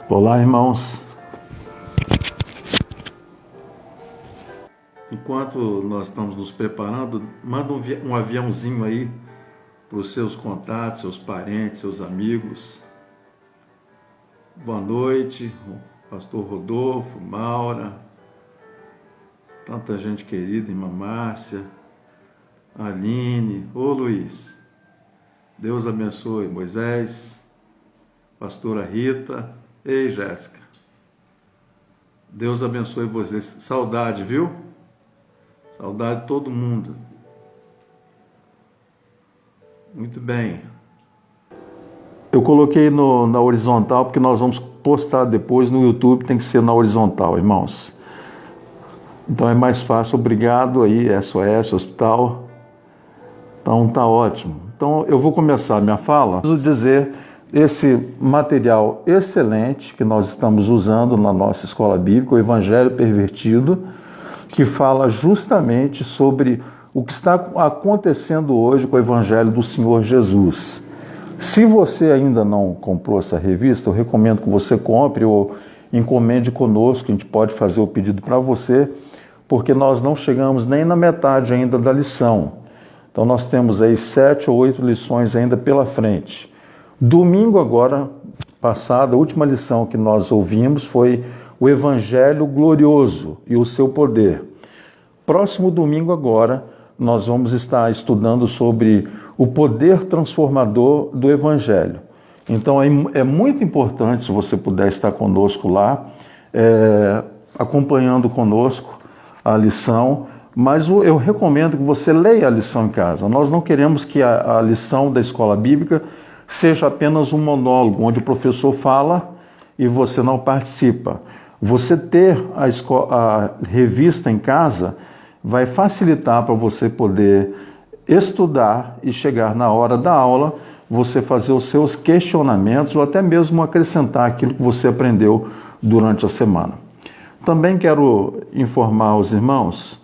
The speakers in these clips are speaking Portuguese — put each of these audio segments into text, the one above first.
Olá, irmãos. Enquanto nós estamos nos preparando, manda um aviãozinho aí para os seus contatos, seus parentes, seus amigos. Boa noite, pastor Rodolfo, Maura, tanta gente querida, irmã Márcia, Aline, ô Luiz, Deus abençoe, Moisés, pastora Rita, ei Jéssica, Deus abençoe vocês, saudade, viu? Saudade de todo mundo. Muito bem. Eu coloquei na horizontal porque nós vamos postar depois no YouTube, tem que ser na horizontal, irmãos. Então é mais fácil, obrigado aí, SOS, Hospital. Então tá ótimo. Então eu vou começar a minha fala. Preciso dizer, esse material excelente que nós estamos usando na nossa escola bíblica, o Evangelho Pervertido, que fala justamente sobre o que está acontecendo hoje com o Evangelho do Senhor Jesus. Se você ainda não comprou essa revista, eu recomendo que você compre ou encomende conosco, a gente pode fazer o pedido para você, porque nós não chegamos nem na metade ainda da lição. Então nós temos aí 7 ou 8 lições ainda pela frente. Domingo agora, passado, a última lição que nós ouvimos foi o Evangelho Glorioso e o seu poder. Próximo domingo agora, nós vamos estar estudando sobre o poder transformador do Evangelho. Então é muito importante, se você puder estar conosco lá, acompanhando conosco a lição, mas eu recomendo que você leia a lição em casa. Nós não queremos que a lição da escola bíblica seja apenas um monólogo, onde o professor fala e você não participa. Você ter a revista em casa vai facilitar para você poder estudar e chegar na hora da aula, você fazer os seus questionamentos ou até mesmo acrescentar aquilo que você aprendeu durante a semana. Também quero informar os irmãos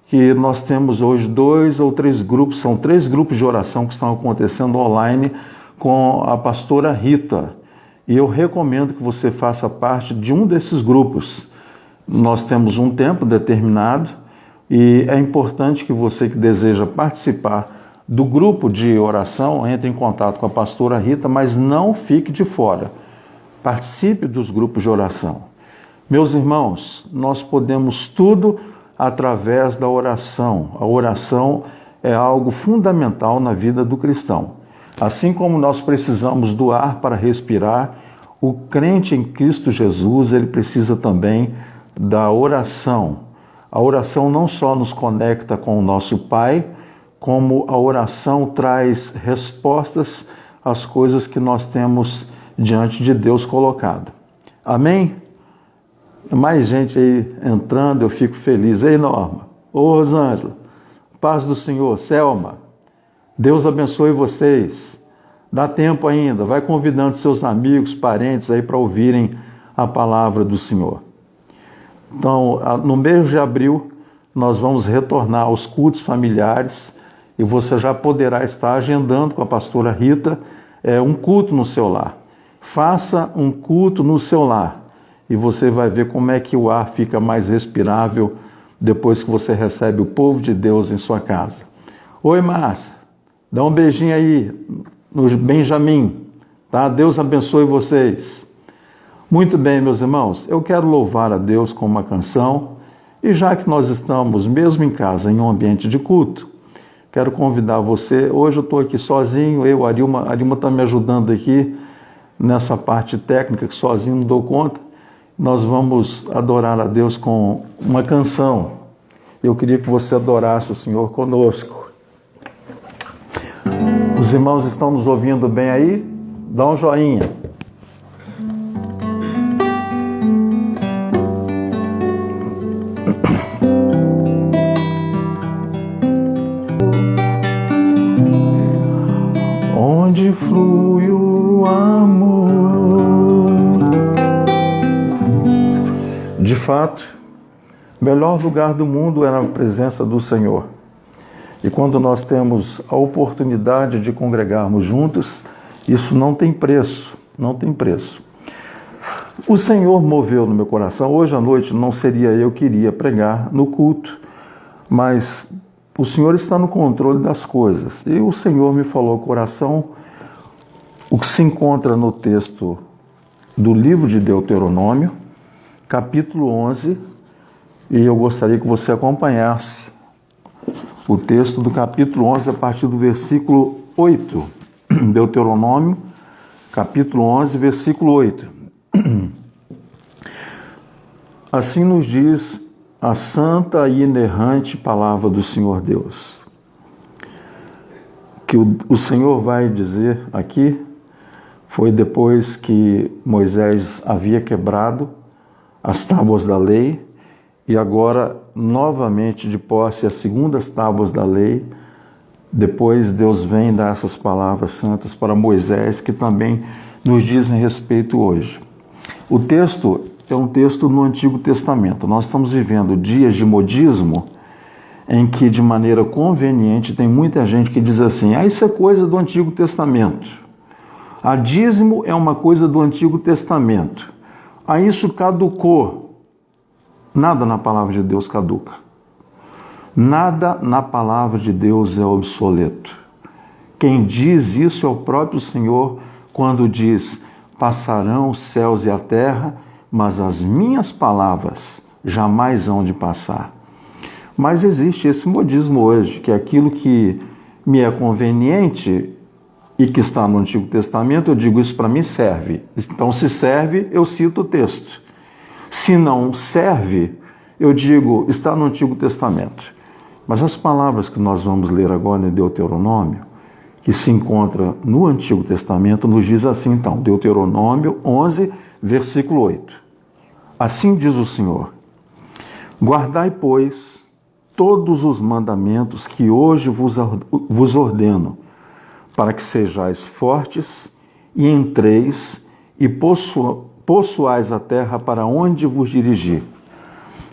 que nós temos hoje 2 ou 3 grupos, são 3 grupos de oração que estão acontecendo online com a pastora Rita. E eu recomendo que você faça parte de um desses grupos. Nós temos um tempo determinado e é importante que você que deseja participar do grupo de oração entre em contato com a pastora Rita, mas não fique de fora. Participe dos grupos de oração. Meus irmãos, nós podemos tudo através da oração. A oração é algo fundamental na vida do cristão. Assim como nós precisamos do ar para respirar, o crente em Cristo Jesus, ele precisa também da oração. A oração não só nos conecta com o nosso Pai, como a oração traz respostas às coisas que nós temos diante de Deus colocado. Amém? Mais gente aí entrando, eu fico feliz. Ei, Norma. Ô, Rosângela. Paz do Senhor. Selma. Deus abençoe vocês. Dá tempo ainda. Vai convidando seus amigos, parentes aí para ouvirem a palavra do Senhor. Então, no mês de abril, nós vamos retornar aos cultos familiares e você já poderá estar agendando com a pastora Rita um culto no seu lar. Faça um culto no seu lar e você vai ver como é que o ar fica mais respirável depois que você recebe o povo de Deus em sua casa. Oi, Márcia. Dá um beijinho aí no Benjamin, tá? Deus abençoe vocês. Muito bem, meus irmãos, eu quero louvar a Deus com uma canção, e já que nós estamos, mesmo em casa, em um ambiente de culto, quero convidar você, hoje eu estou aqui sozinho, a Arilma está me ajudando aqui nessa parte técnica, que sozinho não dou conta, nós vamos adorar a Deus com uma canção. Eu queria que você adorasse o Senhor conosco. Os irmãos estão nos ouvindo bem aí? Dá um joinha. Onde flui o amor. De fato, o melhor lugar do mundo é na presença do Senhor. E quando nós temos a oportunidade de congregarmos juntos, isso não tem preço, não tem preço. O Senhor moveu no meu coração. Hoje à noite não seria eu que iria pregar no culto, mas o Senhor está no controle das coisas. E o Senhor me falou ao coração o que se encontra no texto do livro de Deuteronômio, capítulo 11, e eu gostaria que você acompanhasse o texto do capítulo 11 a partir do versículo 8. Deuteronômio, capítulo 11, versículo 8. Assim nos diz a santa e inerrante palavra do Senhor Deus. Que o Senhor vai dizer aqui, foi depois que Moisés havia quebrado as tábuas da lei, e agora, novamente, de posse as segundas tábuas da lei, depois Deus vem dar essas palavras santas para Moisés, que também nos dizem respeito hoje. O texto é um texto no Antigo Testamento. Nós estamos vivendo dias de modismo, em que, de maneira conveniente, tem muita gente que diz assim, isso é coisa do Antigo Testamento. Dízimo é uma coisa do Antigo Testamento. Isso caducou. Nada na palavra de Deus caduca. Nada na palavra de Deus é obsoleto. Quem diz isso é o próprio Senhor, quando diz, passarão os céus e a terra, mas as minhas palavras jamais hão de passar. Mas existe esse modismo hoje, que é aquilo que me é conveniente e que está no Antigo Testamento, eu digo, isso para mim serve. Então, se serve, eu cito o texto. Se não serve, eu digo, está no Antigo Testamento. Mas as palavras que nós vamos ler agora em Deuteronômio, que se encontra no Antigo Testamento, nos diz assim então, Deuteronômio 11, versículo 8. Assim diz o Senhor, guardai, pois, todos os mandamentos que hoje vos ordeno, para que sejais fortes e entreis e possuais a terra para onde vos dirigir,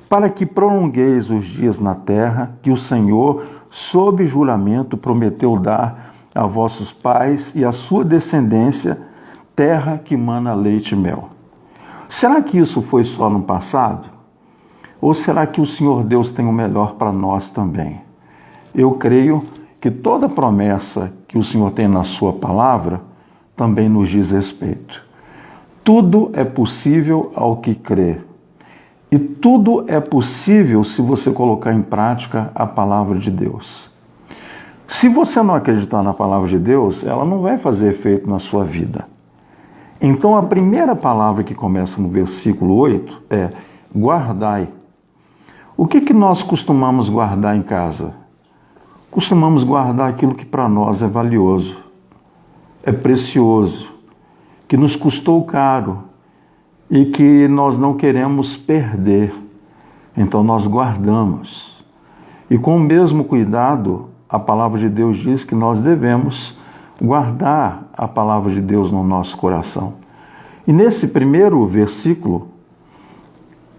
para que prolongueis os dias na terra que o Senhor, sob juramento, prometeu dar a vossos pais e à sua descendência, terra que mana leite e mel. Será que isso foi só no passado? Ou será que o Senhor Deus tem o melhor para nós também? Eu creio que toda promessa que o Senhor tem na sua palavra também nos diz respeito. Tudo é possível ao que crê. E tudo é possível se você colocar em prática a palavra de Deus. Se você não acreditar na palavra de Deus, ela não vai fazer efeito na sua vida. Então a primeira palavra que começa no versículo 8 é guardai. O que nós costumamos guardar em casa? Costumamos guardar aquilo que para nós é valioso, é precioso, que nos custou caro e que nós não queremos perder. Então nós guardamos. E com o mesmo cuidado, a palavra de Deus diz que nós devemos guardar a palavra de Deus no nosso coração. E nesse primeiro versículo,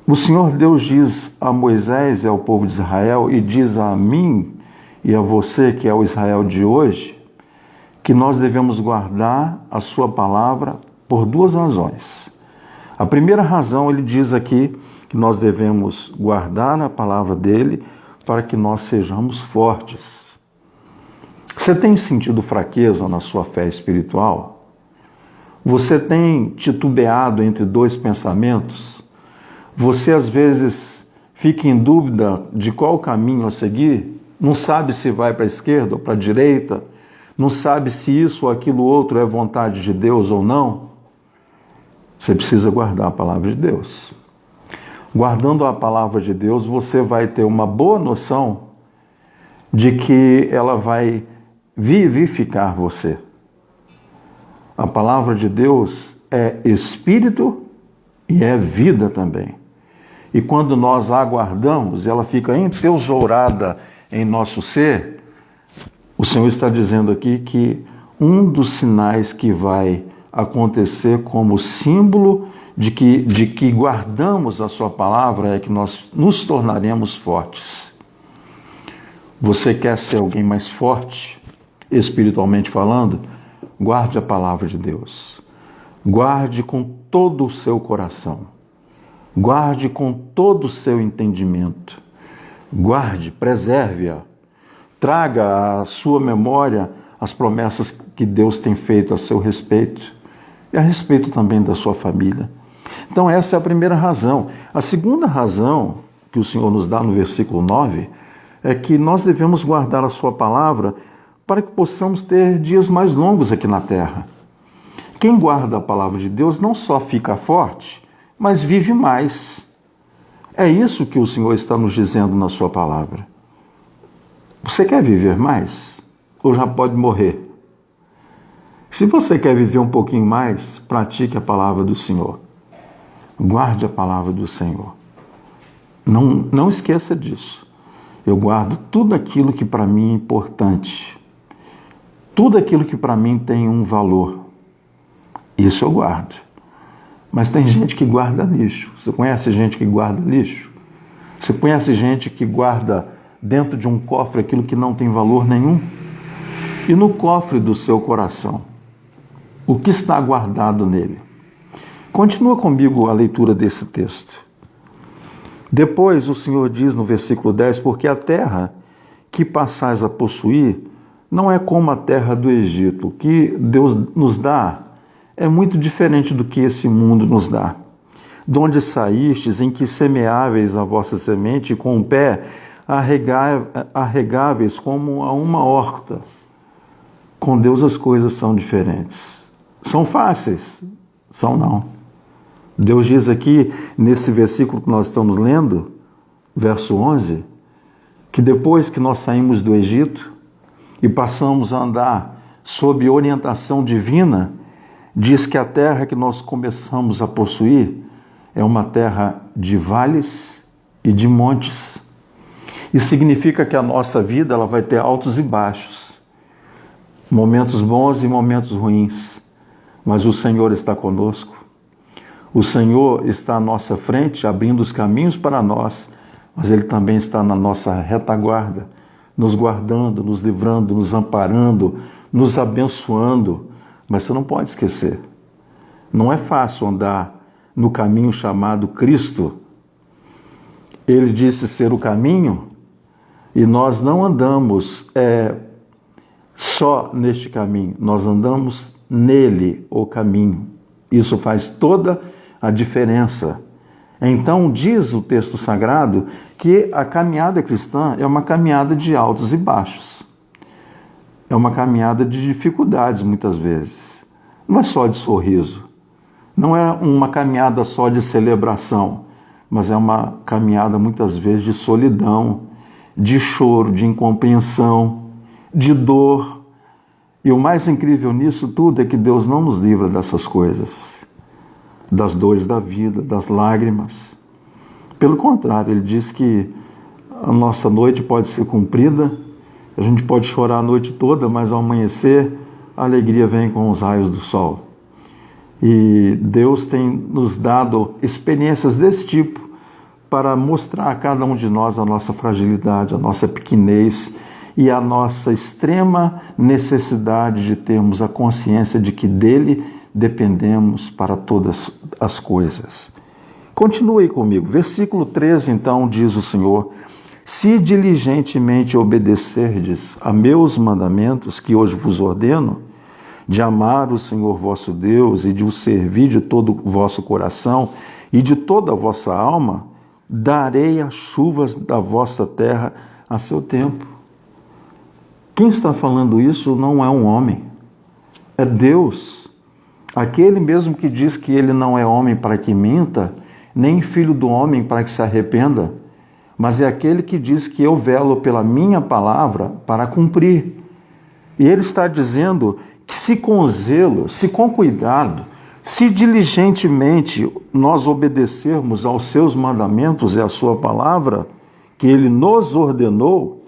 o Senhor Deus diz a Moisés e ao povo de Israel, e diz a mim e a você, que é o Israel de hoje, que nós devemos guardar a sua palavra por duas razões. A primeira razão, ele diz aqui que nós devemos guardar a palavra dele para que nós sejamos fortes. Você tem sentido fraqueza na sua fé espiritual? Você tem titubeado entre dois pensamentos? Você às vezes fica em dúvida de qual caminho a seguir? Não sabe se vai para a esquerda ou para a direita? Não sabe se isso ou aquilo outro é vontade de Deus ou não? Você precisa guardar a palavra de Deus. Guardando a palavra de Deus, você vai ter uma boa noção de que ela vai vivificar você. A palavra de Deus é espírito e é vida também. E quando nós a aguardamos, ela fica entesourada em nosso ser. O Senhor está dizendo aqui que um dos sinais que vai acontecer como símbolo de que guardamos a sua palavra é que nós nos tornaremos fortes. Você quer ser alguém mais forte, espiritualmente falando? Guarde a palavra de Deus. Guarde com todo o seu coração. Guarde com todo o seu entendimento. Guarde, preserve-a. Traga à sua memória as promessas que Deus tem feito a seu respeito e a respeito também da sua família. Então essa é a primeira razão. A segunda razão que o Senhor nos dá no versículo 9 é que nós devemos guardar a sua palavra para que possamos ter dias mais longos aqui na terra. Quem guarda a palavra de Deus não só fica forte, mas vive mais. É isso que o Senhor está nos dizendo na sua palavra. Você quer viver mais? Ou já pode morrer? Se você quer viver um pouquinho mais, pratique a palavra do Senhor. Guarde a palavra do Senhor. Não esqueça disso. Eu guardo tudo aquilo que para mim é importante. Tudo aquilo que para mim tem um valor. Isso eu guardo. Mas tem gente que guarda lixo. Você conhece gente que guarda lixo? Você conhece gente que guarda dentro de um cofre aquilo que não tem valor nenhum? E no cofre do seu coração, o que está guardado nele? Continua comigo a leitura desse texto. Depois o Senhor diz no versículo 10, porque a terra que passais a possuir não é como a terra do Egito. O que Deus nos dá é muito diferente do que esse mundo nos dá. De onde saístes, em que semeáveis a vossa semente, com o pé arregáveis como a uma horta. Com Deus as coisas são diferentes. São fáceis? São não. Deus diz aqui, nesse versículo que nós estamos lendo, verso 11, que depois que nós saímos do Egito e passamos a andar sob orientação divina, diz que a terra que nós começamos a possuir é uma terra de vales e de montes. Isso significa que a nossa vida ela vai ter altos e baixos, momentos bons e momentos ruins, mas o Senhor está conosco. O Senhor está à nossa frente, abrindo os caminhos para nós, mas Ele também está na nossa retaguarda, nos guardando, nos livrando, nos amparando, nos abençoando. Mas você não pode esquecer, não é fácil andar no caminho chamado Cristo. Ele disse ser o caminho e nós não andamos só neste caminho, nós andamos nele, o caminho. Isso faz toda a diferença. Então diz o texto sagrado que a caminhada cristã é uma caminhada de altos e baixos. É uma caminhada de dificuldades muitas vezes. Não é só de sorriso. Não é uma caminhada só de celebração, mas é uma caminhada muitas vezes de solidão, de choro, de incompreensão, de dor. E o mais incrível nisso tudo é que Deus não nos livra dessas coisas, das dores da vida, das lágrimas. Pelo contrário, Ele diz que a nossa noite pode ser cumprida, a gente pode chorar a noite toda, mas ao amanhecer a alegria vem com os raios do sol. E Deus tem nos dado experiências desse tipo para mostrar a cada um de nós a nossa fragilidade, a nossa pequenez e a nossa extrema necessidade de termos a consciência de que dele dependemos para todas as coisas. Continue comigo. Versículo 13, então, diz o Senhor: se diligentemente obedecerdes a meus mandamentos que hoje vos ordeno, de amar o Senhor vosso Deus e de o servir de todo o vosso coração e de toda a vossa alma, darei as chuvas da vossa terra a seu tempo. Quem está falando isso não é um homem, é Deus. Aquele mesmo que diz que ele não é homem para que minta, nem filho do homem para que se arrependa, mas é aquele que diz que eu velo pela minha palavra para cumprir. E ele está dizendo que se com zelo, se com cuidado, se diligentemente nós obedecermos aos seus mandamentos e à sua palavra, que ele nos ordenou,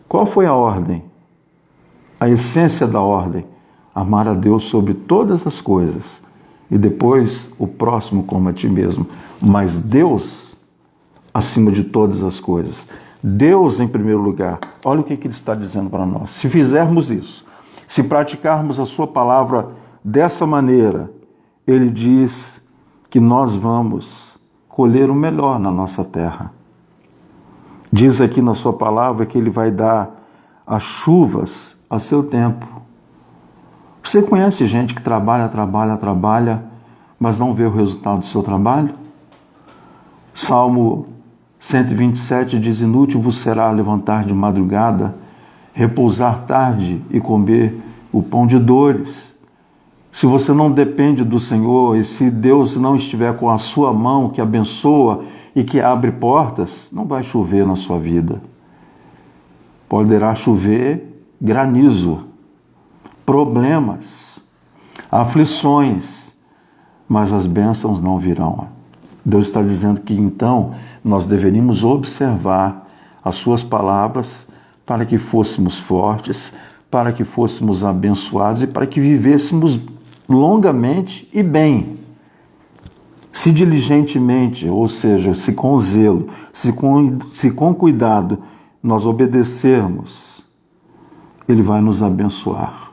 qual foi a ordem? A essência da ordem: amar a Deus sobre todas as coisas e depois o próximo como a ti mesmo. Mas Deus acima de todas as coisas. Deus em primeiro lugar. Olha o que ele está dizendo para nós. Se fizermos isso, se praticarmos a sua palavra dessa maneira, ele diz que nós vamos colher o melhor na nossa terra. Diz aqui na sua palavra que ele vai dar as chuvas a seu tempo. Você conhece gente que trabalha, mas não vê o resultado do seu trabalho? Salmo 127 diz: inútil vos será levantar de madrugada, repousar tarde e comer o pão de dores. Se você não depende do Senhor e se Deus não estiver com a sua mão que abençoa e que abre portas, não vai chover na sua vida. Poderá chover granizo, problemas, aflições, mas as bênçãos não virão. Deus está dizendo que então nós deveríamos observar as suas palavras para que fôssemos fortes, para que fôssemos abençoados e para que vivêssemos longamente e bem. Se diligentemente, ou seja, se com zelo, se com cuidado nós obedecermos, Ele vai nos abençoar.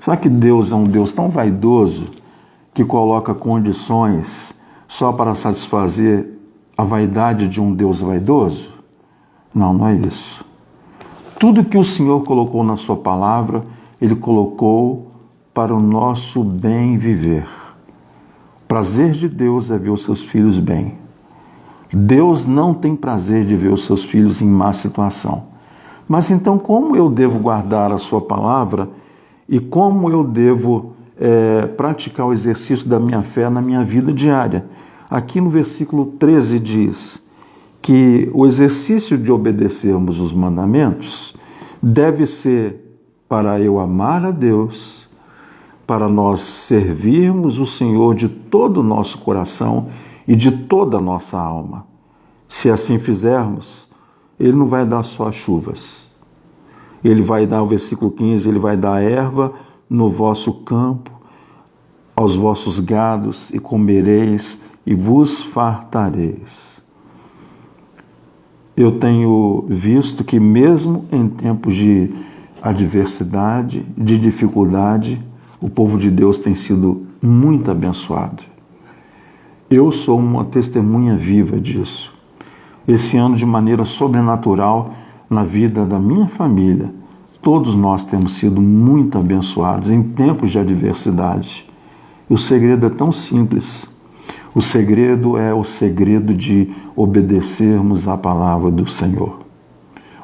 Será que Deus é um Deus tão vaidoso que coloca condições só para satisfazer a vaidade de um Deus vaidoso? Não, não é isso. Tudo que o Senhor colocou na sua palavra, Ele colocou para o nosso bem viver. O prazer de Deus é ver os seus filhos bem. Deus não tem prazer de ver os seus filhos em má situação. Mas então, como eu devo guardar a sua palavra e como eu devo praticar o exercício da minha fé na minha vida diária? Aqui no versículo 13 diz que o exercício de obedecermos os mandamentos deve ser para eu amar a Deus, para nós servirmos o Senhor de todo o nosso coração e de toda a nossa alma. Se assim fizermos, Ele não vai dar só chuvas. Ele vai dar, o versículo 15, Ele vai dar erva no vosso campo, aos vossos gados, e comereis e vos fartareis. Eu tenho visto que mesmo em tempos de adversidade, de dificuldade, o povo de Deus tem sido muito abençoado. Eu sou uma testemunha viva disso. Esse ano, de maneira sobrenatural, na vida da minha família, todos nós temos sido muito abençoados em tempos de adversidade. E o segredo é tão simples. O segredo é o segredo de obedecermos à palavra do Senhor.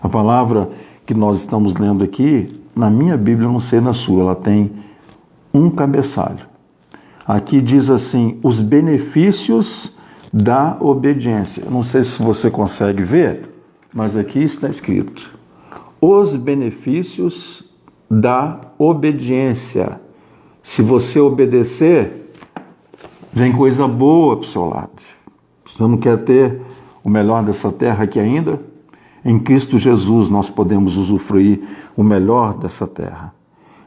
A palavra que nós estamos lendo aqui, na minha Bíblia, eu não sei na sua, ela tem um cabeçalho. Aqui diz assim: os benefícios da obediência. Eu não sei se você consegue ver, mas aqui está escrito: os benefícios da obediência. Se você obedecer, vem coisa boa para o seu lado. Você não quer ter o melhor dessa terra aqui ainda? Em Cristo Jesus nós podemos usufruir o melhor dessa terra.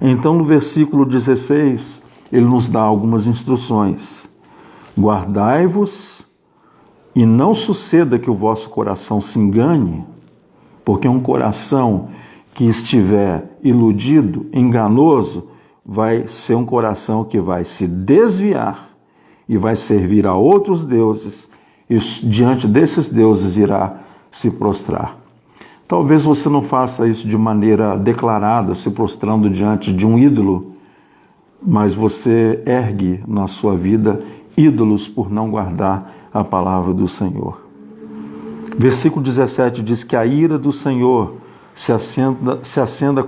Então, no versículo 16, ele nos dá algumas instruções. Guardai-vos e não suceda que o vosso coração se engane, porque um coração que estiver iludido, enganoso, vai ser um coração que vai se desviar e vai servir a outros deuses, e diante desses deuses irá se prostrar. Talvez você não faça isso de maneira declarada, se prostrando diante de um ídolo, mas você ergue na sua vida ídolos por não guardar a palavra do Senhor. Versículo 17 diz que a ira do Senhor se acenda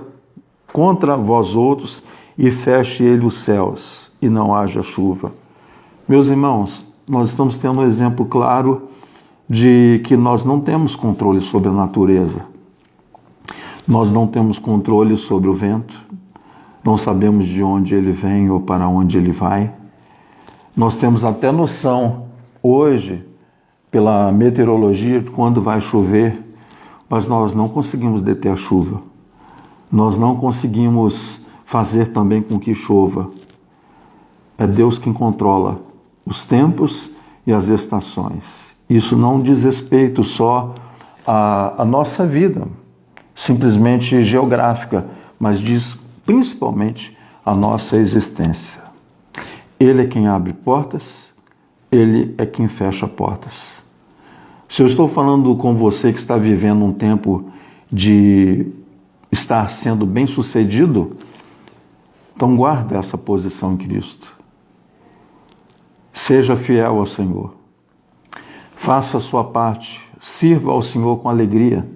contra vós outros e feche ele os céus e não haja chuva. Meus irmãos, nós estamos tendo um exemplo claro de que nós não temos controle sobre a natureza. Nós não temos controle sobre o vento, não sabemos de onde ele vem ou para onde ele vai. Nós temos até noção hoje, pela meteorologia, de quando vai chover, mas nós não conseguimos deter a chuva. Nós não conseguimos fazer também com que chova. É Deus quem controla os tempos e as estações. Isso não diz respeito só à nossa vida, simplesmente geográfica, mas diz principalmente a nossa existência. Ele é quem abre portas, Ele é quem fecha portas. Se eu estou falando com você que está vivendo um tempo de estar sendo bem-sucedido, então guarda essa posição em Cristo. Seja fiel ao Senhor. Faça a sua parte. Sirva ao Senhor com alegria.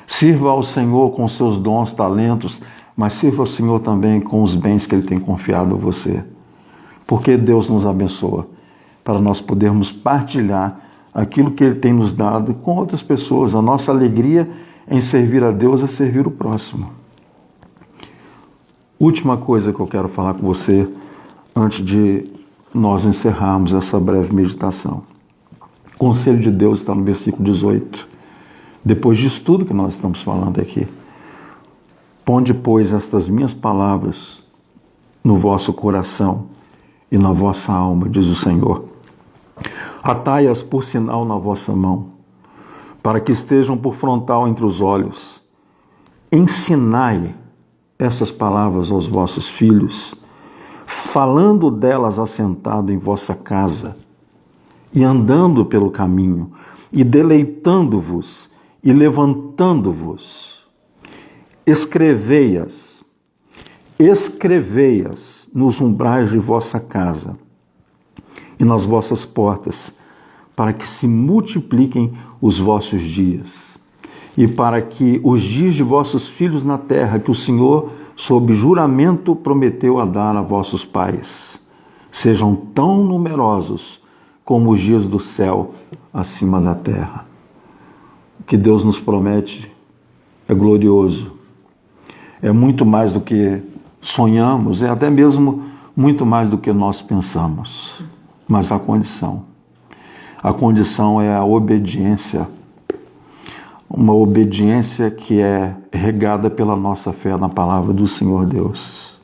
Sirva ao Senhor com seus dons, talentos, mas sirva ao Senhor também com os bens que Ele tem confiado a você. Porque Deus nos abençoa para nós podermos partilhar aquilo que Ele tem nos dado com outras pessoas. A nossa alegria em servir a Deus é servir o próximo. Última coisa que eu quero falar com você antes de nós encerrarmos essa breve meditação. O conselho de Deus está no versículo 18. Depois disso tudo que nós estamos falando aqui. Ponde, pois, estas minhas palavras no vosso coração e na vossa alma, diz o Senhor. Atai-as por sinal na vossa mão, para que estejam por frontal entre os olhos. Ensinai essas palavras aos vossos filhos, falando delas assentado em vossa casa, e andando pelo caminho, e deleitando-vos, e levantando-vos. Escrevei-as nos umbrais de vossa casa e nas vossas portas, para que se multipliquem os vossos dias, e para que os dias de vossos filhos na terra, que o Senhor, sob juramento, prometeu a dar a vossos pais, sejam tão numerosos como os dias do céu acima da terra. O que Deus nos promete é glorioso, é muito mais do que sonhamos, é até mesmo muito mais do que nós pensamos. Mas a condição é a obediência, uma obediência que é regada pela nossa fé na palavra do Senhor Deus.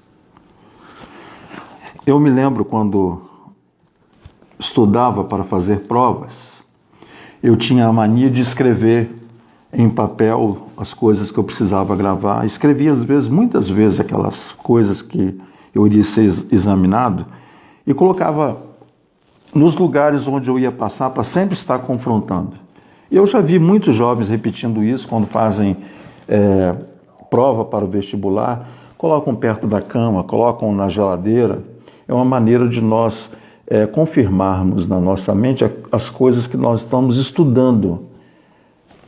Eu me lembro quando estudava para fazer provas, eu tinha a mania de escrever em papel as coisas que eu precisava gravar. Escrevia muitas vezes aquelas coisas que eu iria ser examinado e colocava nos lugares onde eu ia passar para sempre estar confrontando. Eu já vi muitos jovens repetindo isso quando fazem prova para o vestibular, colocam perto da cama, colocam na geladeira. É uma maneira de nós confirmarmos na nossa mente as coisas que nós estamos estudando.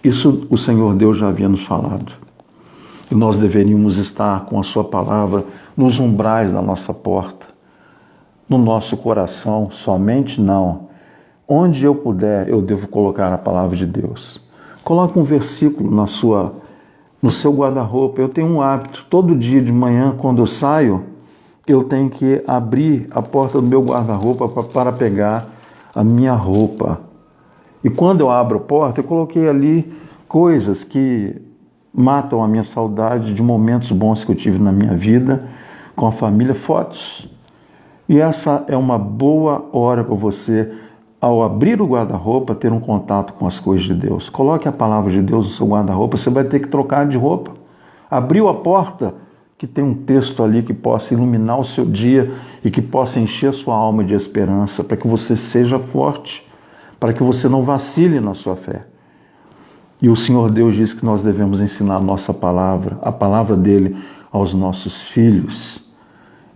Isso o Senhor Deus já havia nos falado. E nós deveríamos estar com a sua palavra nos umbrais da nossa porta, no nosso coração, somente não. Onde eu puder, eu devo colocar a palavra de Deus. Coloque um versículo no seu guarda-roupa. Eu tenho um hábito, todo dia de manhã, quando eu saio, eu tenho que abrir a porta do meu guarda-roupa para pegar a minha roupa. E quando eu abro a porta, eu coloquei ali coisas que matam a minha saudade de momentos bons que eu tive na minha vida, com a família, fotos. E essa é uma boa hora para você, ao abrir o guarda-roupa, ter um contato com as coisas de Deus. Coloque a palavra de Deus no seu guarda-roupa, você vai ter que trocar de roupa. Abriu a porta, que tem um texto ali que possa iluminar o seu dia e que possa encher a sua alma de esperança, para que você seja forte, para que você não vacile na sua fé. E o Senhor Deus diz que nós devemos ensinar a nossa palavra, a palavra dele, aos nossos filhos,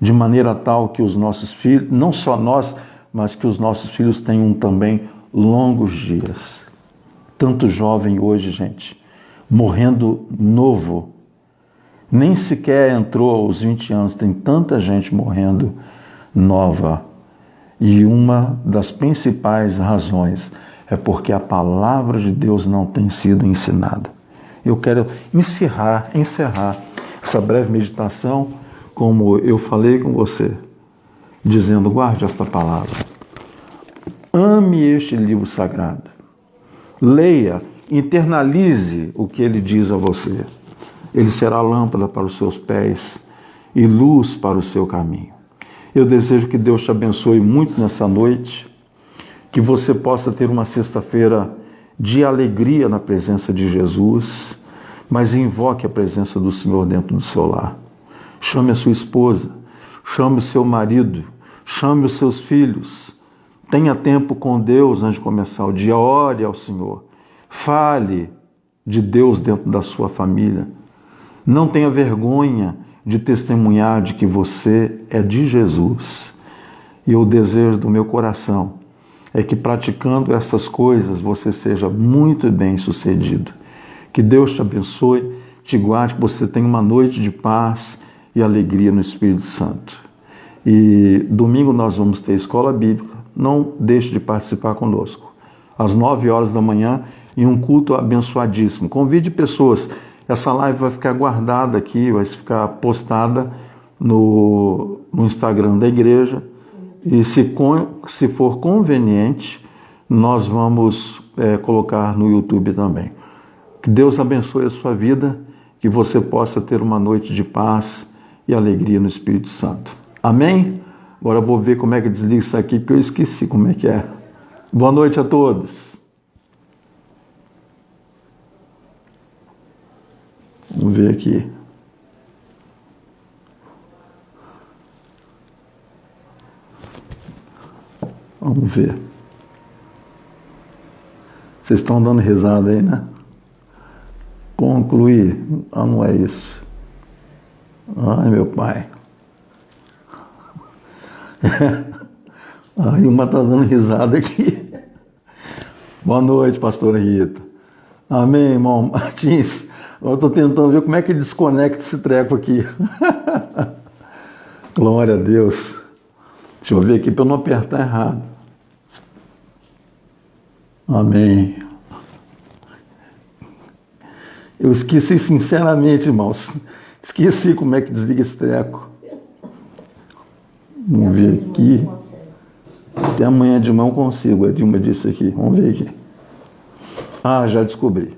de maneira tal que os nossos filhos, não só nós, mas que os nossos filhos tenham também longos dias. Tanto jovem hoje, gente, morrendo novo, nem sequer entrou aos 20 anos, tem tanta gente morrendo nova. E uma das principais razões é porque a palavra de Deus não tem sido ensinada. Eu quero encerrar essa breve meditação, como eu falei com você, dizendo: guarde esta palavra. Ame este livro sagrado. Leia, internalize o que ele diz a você. Ele será lâmpada para os seus pés e luz para o seu caminho. Eu desejo que Deus te abençoe muito nessa noite, que você possa ter uma sexta-feira de alegria na presença de Jesus, mas invoque a presença do Senhor dentro do seu lar. Chame a sua esposa, chame o seu marido, chame os seus filhos, tenha tempo com Deus antes de começar o dia, ore ao Senhor, fale de Deus dentro da sua família. Não tenha vergonha de testemunhar de que você é de Jesus. E o desejo do meu coração é que praticando essas coisas você seja muito bem sucedido. Que Deus te abençoe, te guarde, que você tenha uma noite de paz e alegria no Espírito Santo. E domingo nós vamos ter escola bíblica. Não deixe de participar conosco. Às 9 horas da manhã, em um culto abençoadíssimo. Convide pessoas. Essa live vai ficar guardada aqui, vai ficar postada no Instagram da igreja. E se for conveniente, nós vamos colocar no YouTube também. Que Deus abençoe a sua vida, que você possa ter uma noite de paz e alegria no Espírito Santo. Amém? Agora eu vou ver como é que desliga isso aqui, porque eu esqueci como é que é. Boa noite a todos. Vamos ver aqui. Vamos ver. Vocês estão dando risada aí, né? Concluir. Ah, não é isso. Ai, meu pai. A Ilma está dando risada aqui. Boa noite, pastora Rita. Amém, irmão Martins. Eu estou tentando ver como é que ele desconecta esse treco aqui. Glória a Deus. Deixa eu ver aqui para eu não apertar errado. Amém. Eu esqueci sinceramente, irmãos. Esqueci como é que desliga esse treco. Vamos ver aqui. Até amanhã de manhã eu consigo. A Dilma disse aqui. Vamos ver aqui. Ah, já descobri.